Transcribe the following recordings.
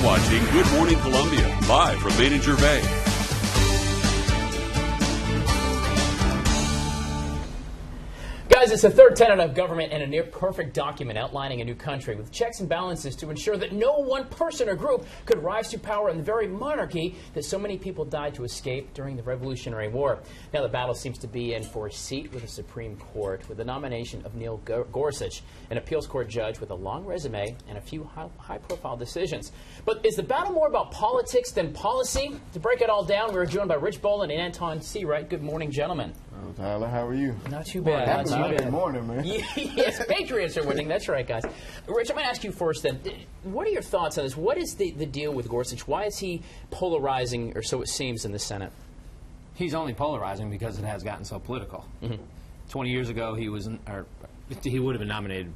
You're watching Good Morning Columbia, live from Main and Gervais. Guys, it's the third tenet of government and a near-perfect document outlining a new country with checks and balances to ensure that no one person or group could rise to power in the very monarchy that so many people died to escape during the Revolutionary War. Now the battle seems to be in for a seat with the Supreme Court with the nomination of Neil Gorsuch, an appeals court judge with a long resume and a few high-profile decisions. But is the battle more about politics than policy? To break it all down, we're joined by Bolen and Antjuan Seawright. Good morning, gentlemen. Oh, Tyler, how are you? Not too bad. Good morning, man. Yes, Patriots are winning. That's right, guys. Rich, I'm going to ask you first then. What are your thoughts on this? What is the deal with Gorsuch? Why is he polarizing, or so it seems, in the Senate? He's only polarizing because it has gotten so political. 20 years ago, he would have been nominated,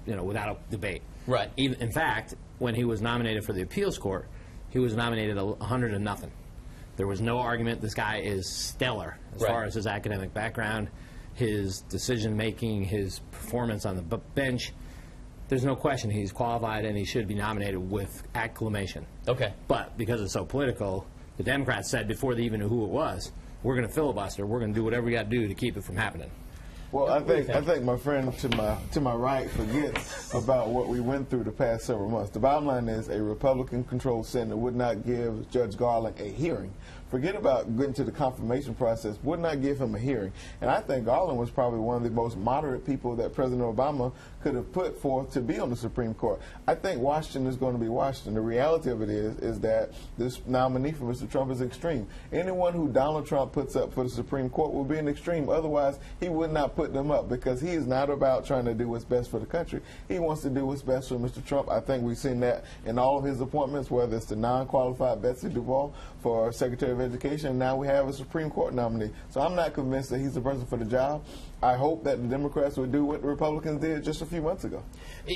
without a debate. Right. In fact, when he was nominated for the appeals court, he was nominated 100-0. There was no argument. This guy is stellar as far as his academic background, his decision-making, his performance on the bench. There's no question he's qualified and he should be nominated with acclamation. Okay. But because it's so political, the Democrats said before they even knew who it was, we're going to filibuster. We're going to do whatever we got to do to keep it from happening. Well, I think my friend to my right forgets about what we went through the past several months. The bottom line is a Republican-controlled Senate would not give Judge Garland a hearing. Forget about getting to the confirmation process, would not give him a hearing. And I think Garland was probably one of the most moderate people that President Obama could have put forth to be on the Supreme Court. I think Washington is going to be Washington. The reality of it is that this nominee for Mr. Trump is extreme. Anyone who Donald Trump puts up for the Supreme Court will be an extreme. Otherwise, he would not put them up because he is not about trying to do what's best for the country. He wants to do what's best for Mr. Trump. I think we've seen that in all of his appointments, whether it's the non-qualified Betsy DeVos for Secretary of Education, and now we have a Supreme Court nominee. So I'm not convinced that he's the person for the job. I hope that the Democrats would do what the Republicans did just a few months ago.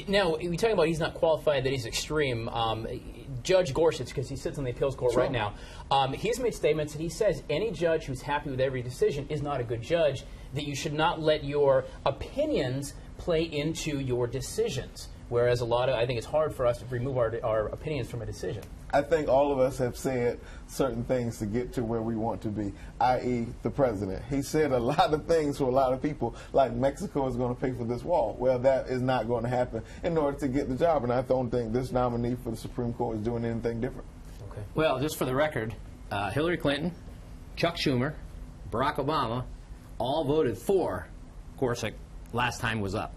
Now, we're talking about he's not qualified, that he's extreme. Judge Gorsuch, because he sits on the appeals court right now, he's made statements that he says any judge who's happy with every decision is not a good judge, that you should not let your opinions play into your decisions. Whereas I think it's hard for us to remove our opinions from a decision. I think all of us have said certain things to get to where we want to be, i.e. the president. He said a lot of things to a lot of people, like Mexico is going to pay for this wall. Well, that is not going to happen in order to get the job, and I don't think this nominee for the Supreme Court is doing anything different. Okay. Well, just for the record, Hillary Clinton, Chuck Schumer, Barack Obama all voted for Gorsuch last time was up.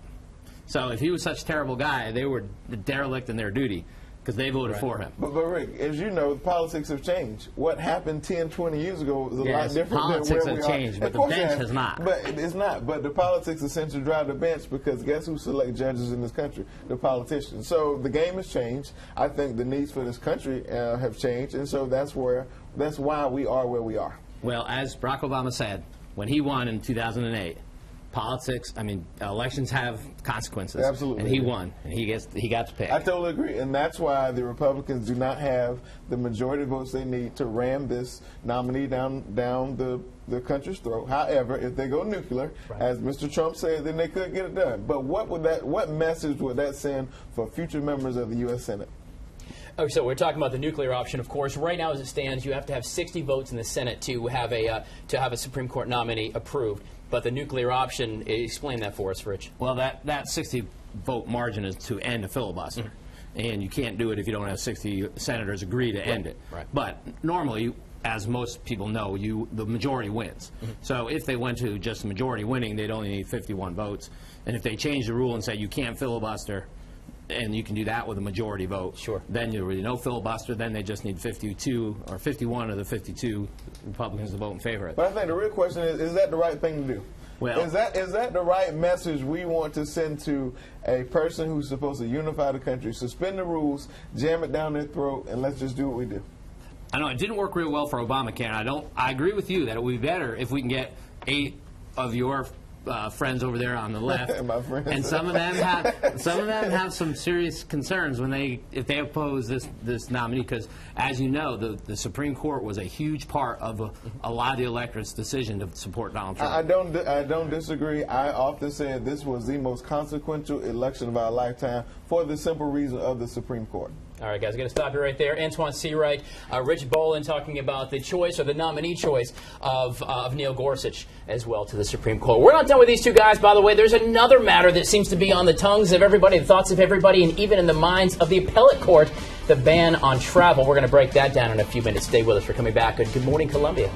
So if he was such a terrible guy, they were derelict in their duty because they voted for him. But Rick, as you know, politics have changed. What happened 10, 20 years ago was a lot different politics than where we are. Politics have changed, but the bench has not. But it's not. But the politics essentially drive the bench because guess who select judges in this country? The politicians. So the game has changed. I think the needs for this country have changed, and so that's why we are where we are. Well, as Barack Obama said when he won in 2008, elections have consequences. Absolutely. And he won, and he got to pick. I totally agree, and that's why the Republicans do not have the majority of votes they need to ram this nominee down the country's throat. However, if they go nuclear, as Mr. Trump said, then they could get it done. But what message would that send for future members of the U.S. Senate? Okay, so we're talking about the nuclear option, of course. Right now, as it stands, you have to have 60 votes in the Senate to have a Supreme Court nominee approved. But the nuclear option, explain that for us, Rich. Well, that 60-vote margin is to end a filibuster. And you can't do it if you don't have 60 senators agree to end it. Right. But normally, as most people know, the majority wins. So if they went to just majority winning, they'd only need 51 votes. And if they change the rule and say you can't filibuster, and you can do that with a majority vote, then you really no filibuster, then they just need 52 or 51 of the 52 Republicans to vote in favor of it. But I think the real question is that the right thing to do? Well, is that the right message we want to send to a person who's supposed to unify the country, suspend the rules, jam it down their throat, and let's just do what we do? I know it didn't work real well for Obamacare. I agree with you that it would be better if we can get 8 of your friends over there on the left, my friends. And some of them have some serious concerns if they oppose this nominee, because as you know, the Supreme Court was a huge part of a lot of the electorate's decision to support Donald Trump. I don't disagree. I often said this was the most consequential election of our lifetime for the simple reason of the Supreme Court. All right, guys, I'm going to stop you right there. Antjuan Seawright, Rich Bolen talking about the choice or the nominee choice of Neil Gorsuch as well to the Supreme Court. We're not done with these two guys, by the way. There's another matter that seems to be on the tongues of everybody, the thoughts of everybody, and even in the minds of the appellate court, the ban on travel. We're going to break that down in a few minutes. Stay with us. We're coming back. Good morning, Columbia.